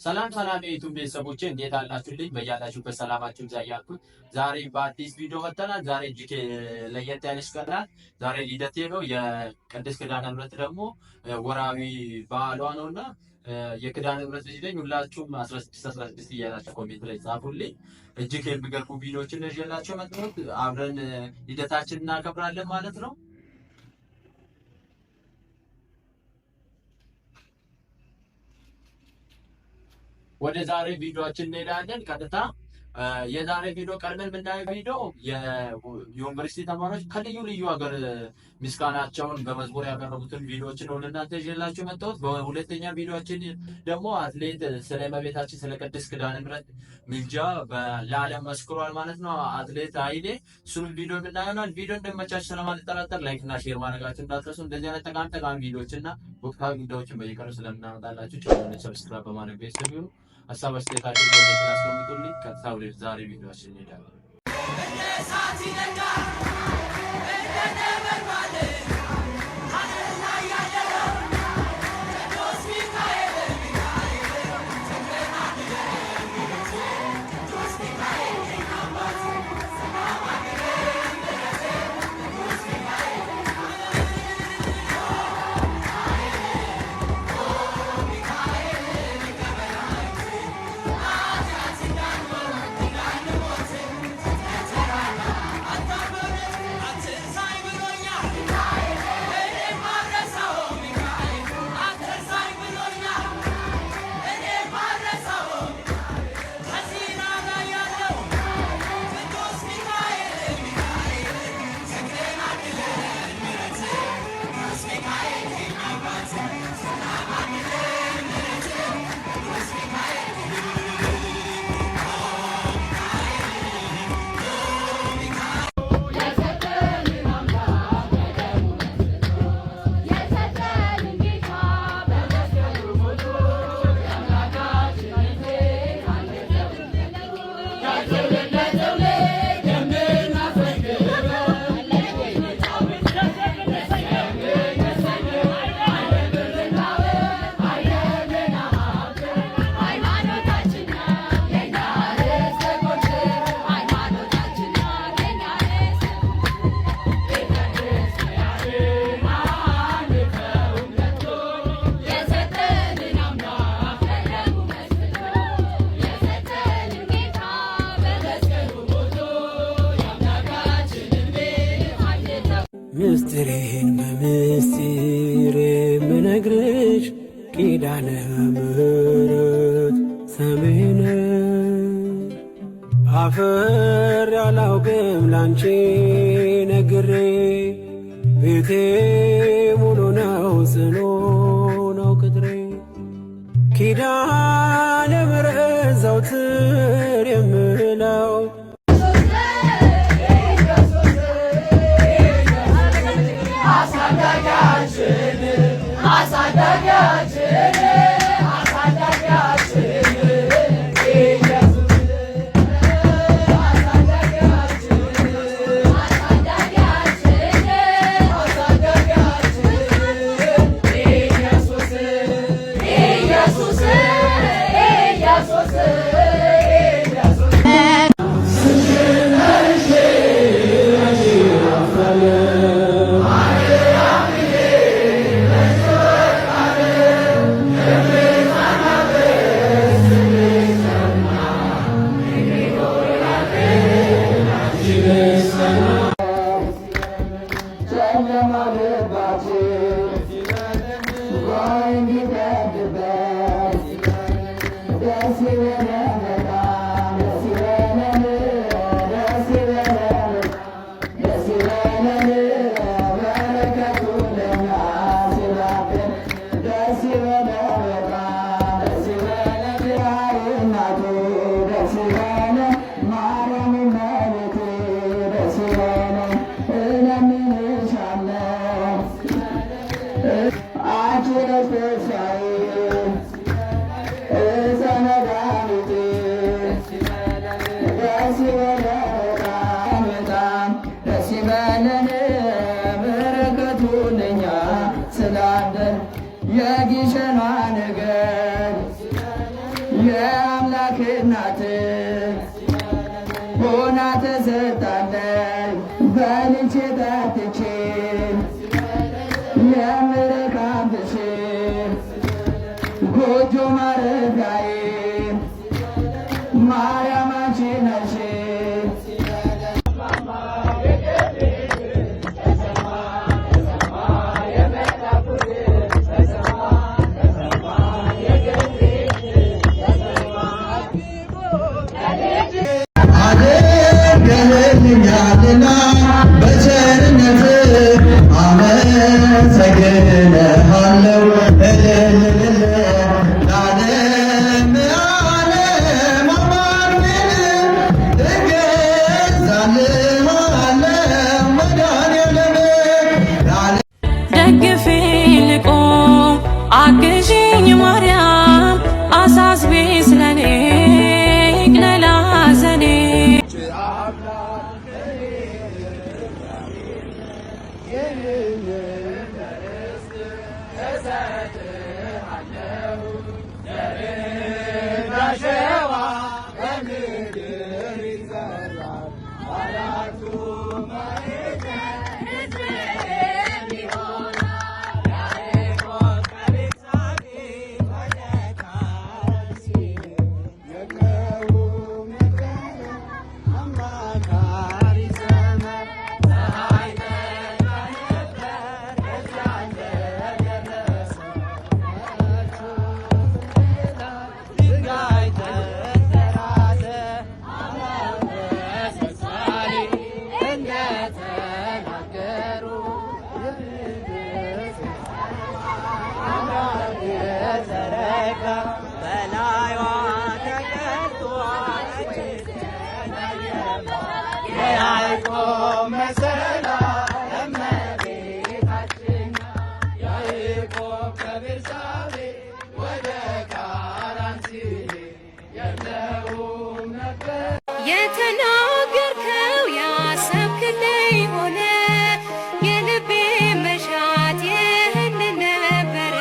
ሰላም ሰላም የዩቱብ ቤተሰቦቼ እንዴት አላችሁልኝ? በያላችሁበት ሰላማችሁ ይብዛ እያልኩኝ ዛሬ በአዲስ ቪዲዮ መጥተናል። ዛሬ እጅግ ለየት ያለች ቀን ናት። ዛሬ ልደቴ ነው። የቅድስት ኪዳነ ምሕረት ደግሞ ወራዊ በዓሏ ነው እና የኪዳነ ምሕረት ልጅ ነኝ። ሁላችሁም 16 እያላችሁ ኮሜንት ላይ ጻፉልኝ። እጅግ የሚገርሙ ቪዲዮዎችን ይዤላችሁ መጥተናል። አብረን ልደታችን እናከብራለን ማለት ነው። ወደ ዛሬ ቪዲዮአችን እንሄዳለን። ቀጥታ የዛሬ ቪዲዮ ቀድመን የምናየው ቪዲዮ የዩኒቨርሲቲ ተማሪዎች ከልዩ ልዩ ሀገር ምስጋናቸውን በመዝሙር ያቀረቡትን ቪዲዮዎችን ነው ለእናንተ ይዤላችሁ የመጣሁት። በሁለተኛ ቪዲዮአችን ደግሞ አትሌት ስለ እመቤታችን ስለ ቅድስት ኪዳነ ምሕረት ምልጃ ለዓለም መስክሯል ማለት ነው አትሌት ኃይሌ። እሱንም ቪዲዮ የምናየው ቪዲዮ እንደመቻችሁ ስለማልጠራጠር ላይክ እና ሼር ማድረጋችሁ እንዳትረሱ። እንደዚህ አይነት ጠቃሚ ቪዲዮዎች እና ወቅታዊ ጉዳዮችን በየቀኑ ስለምናመጣላችሁ ቻናሉን ሰብስክራይብ በማድረግ ቤተሰብ ይሁኑ። ሀሳብ አስተያየታችሁን በኮሜንት ላይ አስቀምጡልኝ። ቀጥታ ወደ ዛሬ ቪዲዮአችን እንሄዳለን። ምስጢሬን በምስጢር የምነግርሽ ኪዳነ ምሕረት ሰሜን አፈር ያላውቅም ላንቺ ነግሬ ቤቴ ሙሉ ነው ጽኑ ነው ቅጥሬ ኪዳነ ምሕረት ዘውትር የምለው የአምላክ እናት ሆና ተሰጣለች በልቼ ጠጥቼ የምረካብሽ ጎጆ ማረፊያዬ ማርያም አንቺ ነሽ። አድርገህልኛልና በቸርነት አመሰግንሃለሁ። እልል ለዓለም ዓለም አማኑኤል እገዛልሃለሁ መድኃኔዓለም። ደግፌ ልቆም አግዢኝ ማርያም አሳስቤ ስለኔ ይቅለል ሐዘኔ። የተናገርከው ያሰብክልኝ ሆነ የልቤ መሻት ይህንን ነበረ።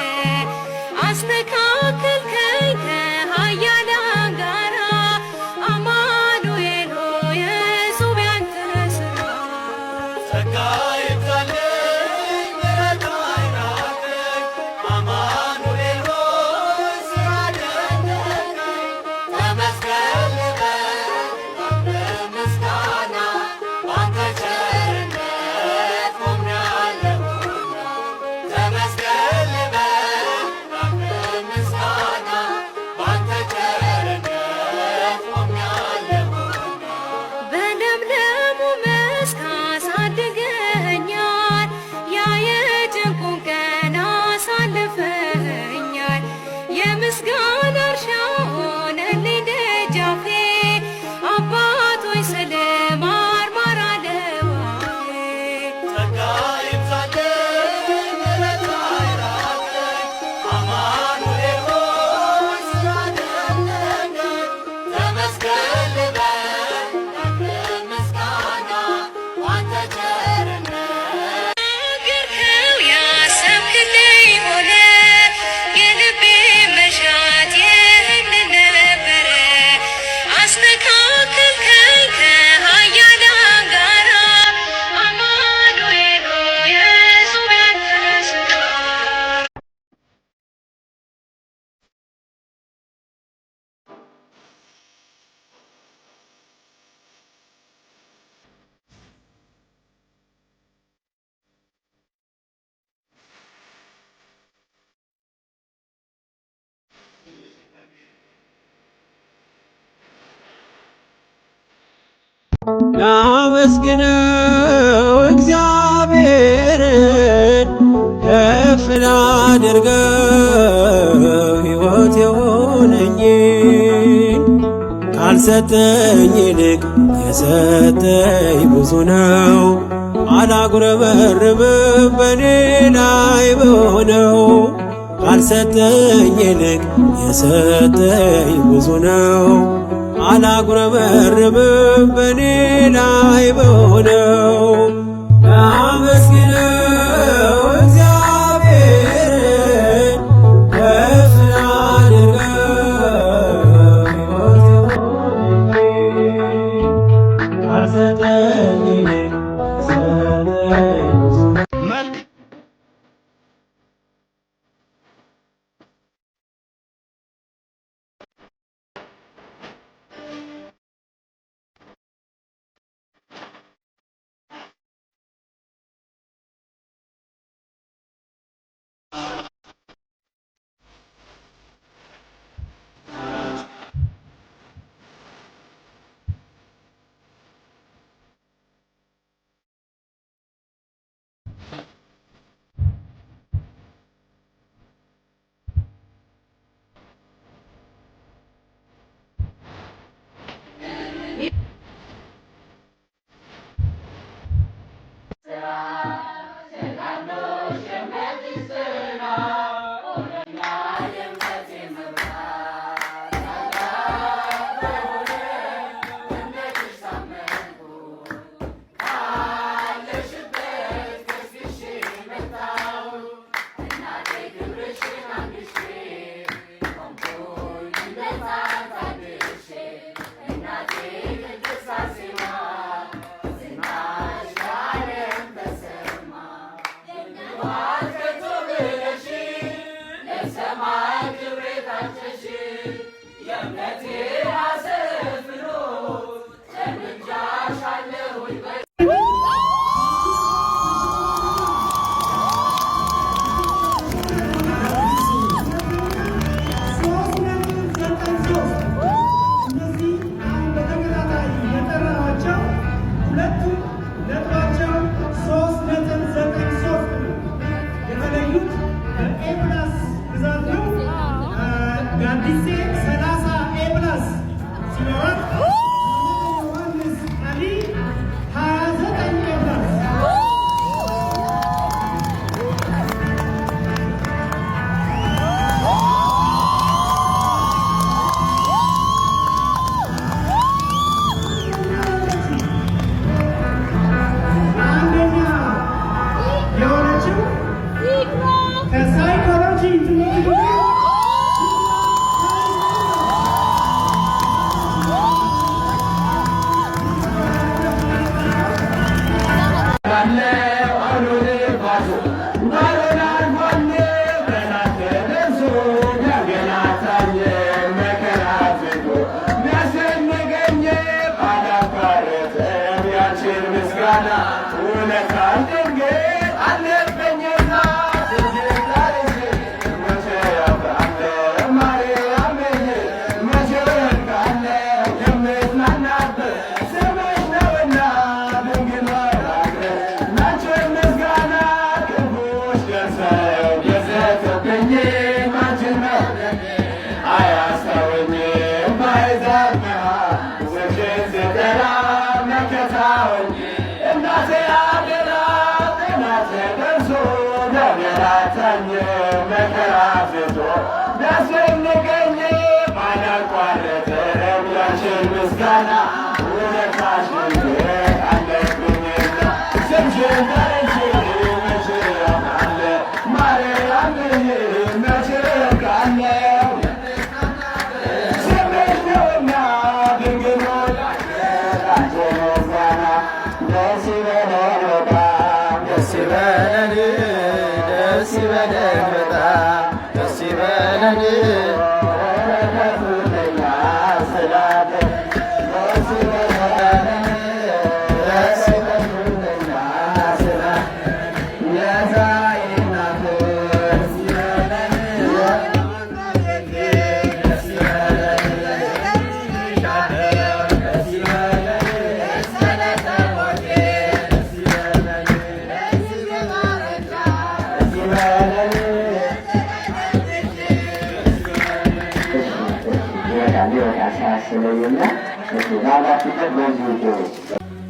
አስተካከልከኝ ከኃያላን ጋራ አማኑኤል ሆይ እጹብ ያንተ ሥራ። ጸጋ ይብዛልኝ ምሕረት አይራቀኝ አማኑኤል ሆይ ሥራ ደነቀኝ። ተመስገን ምስጋና ባንተ ቸርነት ቆሜያለሁና። ተመስገን ምስጋና ባንተ ቸርነት ቆሜያለሁና። በለምለሙ መስክ አሳድገኸኛል፣ ያ የጭንቁን ቀን አሳልፈኸኛል። የምስጋና እርሻ ሆነልኝ ደጃፌ አባቶች ስለማር ማር አለዋፌ። ጸጋ ይብዛልኝ ምሕረት አይራቀኝ አማኑኤል ሆይ ሥራ ደነቀኝ። ተመስገን ልበል ምስጋና ባንተ ቸርነት። ተናገርከው ያሰብክልኝ ሆነ የልቤ መሻት ይህንን ነበረ። አስተካከልከኝ ከኃያላን ጋራ አማኑኤል ሆይ እጹብ ያንተ ሥራ። ላመስግነው እግዚአብሔርን ከፍ ላድርገው ሕይወት የሆነኝን። ካልሰጠኝ ይልቅ የሰጠኝ ብዙ ነው። አላጉረመርምም በኔ ላይ በሆነው። ካልሰጠኝ ይልቅ የሰጠኝ ብዙ ነው። አላጉረመርምም በኔ ላይ በሆነው። ላመስግነው እግዚአብሔርን ከፍ ላድርገው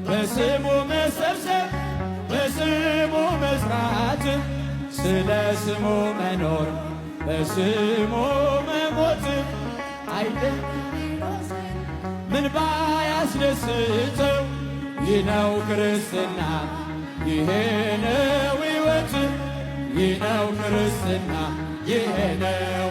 በስሙ መሰብሰብ በስሙ መስራት ስለ ስሙ መኖር በስሙ መሞት አይደል ምን ባያስደስተው ይህ ነው ክርስትና ይሄ ነው ሕይወት ይህ ነው ክርስትና ይሄ ነው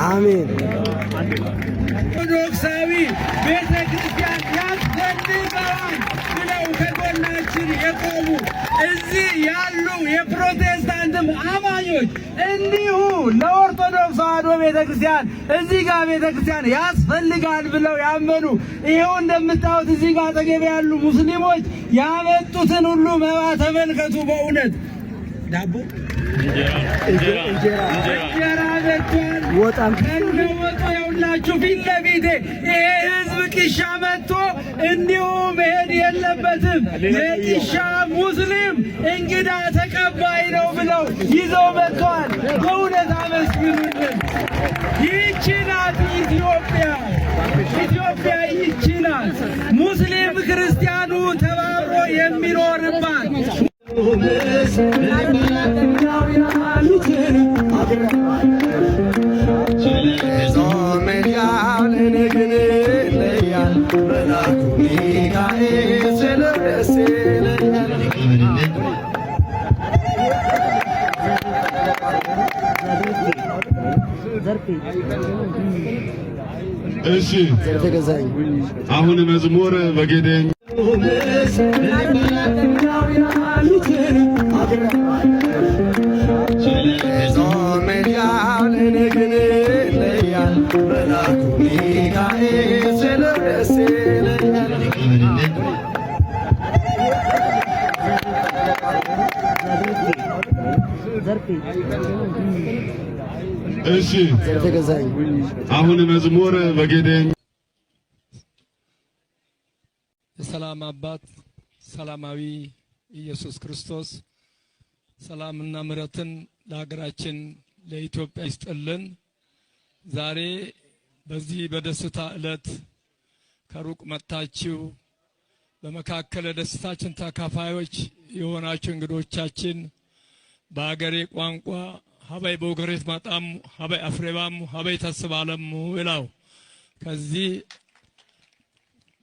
አሜን። ኦርቶዶክሳዊ ቤተ ክርስቲያን ያስፈልገዋል ብለው ከጎናችን የቆሙ እዚህ ያሉ የፕሮቴስታንትም አማኞች እንዲሁ ለኦርቶዶክስ ተዋሕዶ ቤተ ክርስቲያን እዚህ ጋር ቤተ ክርስቲያን ያስፈልጋል ብለው ያመኑ ይኸው እንደምታዩት እዚህ ጋር አጠገብ ያሉ ሙስሊሞች ያመጡትን ሁሉ መባ ተመልከቱ። በእውነት ዳቦ እንጀራ መጥቷል። ወጣም ከነወጡ ያውላችሁ ፊት ለፊቴ ይሄ ህዝብ ቂሻ መጥቶ እንዲሁ መሄድ የለበትም። የቂሻ ሙስሊም እንግዳ ተቀባይ ነው ብለው ይዘው መጥተዋል። በእውነት አመስግኑልን። ይህች ናት ኢትዮጵያ። ኢትዮጵያ ይህች ናት። ሙስሊም የሚኖርባት እሺ አሁን መዝሙር በጌደኝ እሺ አሁን መዝሙር በጌደኝ የሰላም አባት ሰላማዊ ኢየሱስ ክርስቶስ ሰላምና ምሕረትን ለሀገራችን ለኢትዮጵያ ይስጥልን። ዛሬ በዚህ በደስታ ዕለት ከሩቅ መጥታችሁ በመካከለ ደስታችን ተካፋዮች የሆናችሁ እንግዶቻችን በአገሬ ቋንቋ ሀበይ በወገሬት ማጣም ሀበይ አፍሬባም ሀበይ ተስባለሙ ይላው ከዚህ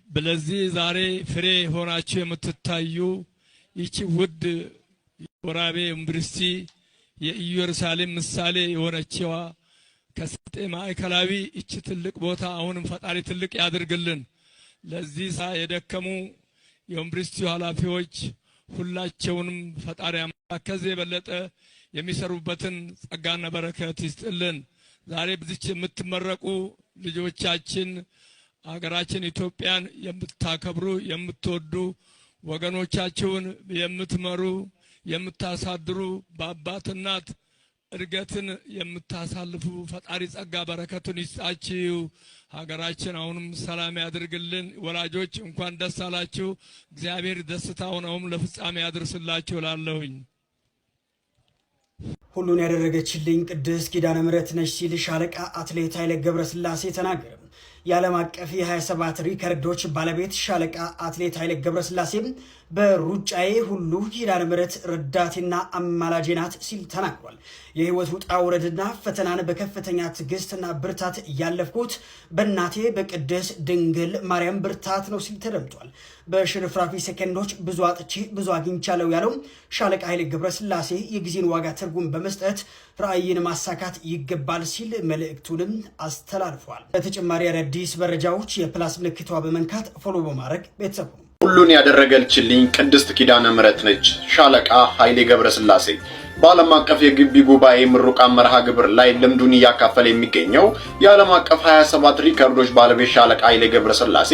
በለዚህ ዛሬ ፍሬ ሆናችሁ የምትታዩ ይቺ ውድ ወራቤ ዩኒቨርሲቲ የኢየሩሳሌም ምሳሌ የሆነችዋ ከስልጤ ማዕከላዊ ይቺ ትልቅ ቦታ አሁንም ፈጣሪ ትልቅ ያድርግልን። ለዚህ የደከሙ የዩኒቨርሲቲው ኃላፊዎች ሁላቸውንም ፈጣሪ አምላክ ከዚህ የበለጠ የሚሰሩበትን ጸጋና በረከት ይስጥልን። ዛሬ በዚች የምትመረቁ ልጆቻችን አገራችን ኢትዮጵያን የምታከብሩ የምትወዱ ወገኖቻችሁን የምትመሩ የምታሳድሩ በአባት እናት እድገትን የምታሳልፉ ፈጣሪ ጸጋ በረከቱን ይስጣችሁ። ሀገራችን አሁንም ሰላም ያድርግልን። ወላጆች እንኳን ደስ አላችሁ። እግዚአብሔር ደስታውን አሁን ለፍጻሜ ያድርስላችሁ ላለሁኝ ሁሉን ያደረገችልኝ ቅድስት ኪዳነ ምሕረት ነች ሲል ሻለቃ አትሌት ኃይሌ ገብረስላሴ ተናገረ። የዓለም አቀፍ የ27 ሪከርዶች ባለቤት ሻለቃ አትሌት ኃይሌ ገብረስላሴ በሩጫዬ ሁሉ ኪዳነ ምሕረት ረዳቴና አማላጄ ናት ሲል ተናግሯል። የህይወት ውጣ ውረድና ፈተናን በከፍተኛ ትዕግስትና ብርታት ያለፍኩት በእናቴ በቅድስት ድንግል ማርያም ብርታት ነው ሲል ተደምጧል። በሽርፍራፊ ሰከንዶች ብዙ አጥቼ ብዙ አግኝቻለሁ ያለው ሻለቃ ኃይሌ ገብረስላሴ የጊዜን ዋጋ ትርጉም በመስጠት ራዕይን ማሳካት ይገባል ሲል መልእክቱንም አስተላልፏል። በተጨማሪ አዳዲስ መረጃዎች የፕላስ ምልክቷ በመንካት ፎሎ በማድረግ ቤተሰቡ ሁሉን ያደረገችልኝ ቅድስት ኪዳነ ምሕረት ነች። ሻለቃ ኃይሌ ገብረስላሴ በዓለም አቀፍ የግቢ ጉባኤ ምሩቃን መርሃ ግብር ላይ ልምዱን እያካፈለ የሚገኘው የዓለም አቀፍ 27 ሪከርዶች ባለቤት ሻለቃ ኃይሌ ገብረስላሴ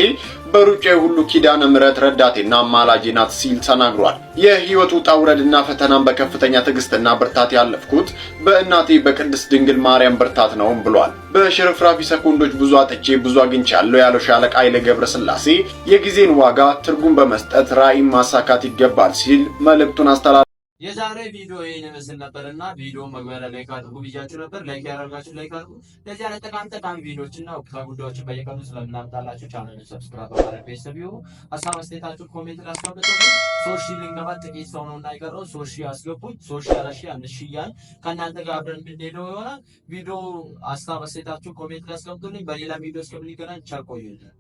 በሩጫዬ ሁሉ ኪዳነ ምሕረት ረዳቴና አማላጄ ናት ሲል ተናግሯል። የህይወት ውጣ ውረድና ፈተናን በከፍተኛ ትዕግስትና ብርታት ያለፍኩት በእናቴ በቅድስት ድንግል ማርያም ብርታት ነው ብሏል። በሽርፍራፊ ሰኮንዶች ብዙ አጥቼ ብዙ አግኝቻለሁ ያለው ሻለቃ ኃይሌ ገብረስላሴ የጊዜን ዋጋ ትርጉም በመስጠት ራዕይን ማሳካት ይገባል ሲል መልእክቱን አስተላልፏል። የዛሬ ቪዲዮ ይሄን ይመስል ነበርና ቪዲዮ መግቢያ ላይ ላይክ አድርጉ ብያችሁ ነበር። ላይክ ያደርጋችሁ ላይክ አድርጉ። ለዚህ አይነት ጠቃሚ ቪዲዮዎችና ወቅታዊ ጉዳዮችን በየቀኑ ስለምናመጣላችሁ ቻናሉን ሰብስክራይብ በማድረግ ቤተሰብ ይሁኑ። ሀሳብ አስተያየታችሁን ኮሜንት ላይ አስቀምጡ። 3000 ልንገባ ጥቂት ሰው ነው እንዳይቀረው 3000 አስገቡኝ። 3000 4000 1000 እያልን ከእናንተ ጋር አብረን እንድንሄደው ይሆናል። ቪዲዮ ሀሳብ አስተያየታችሁን ኮሜንት ላይ አስቀምጡልኝ። በሌላ ቪዲዮ እስከምንገናኝ ቸር ቆዩልን።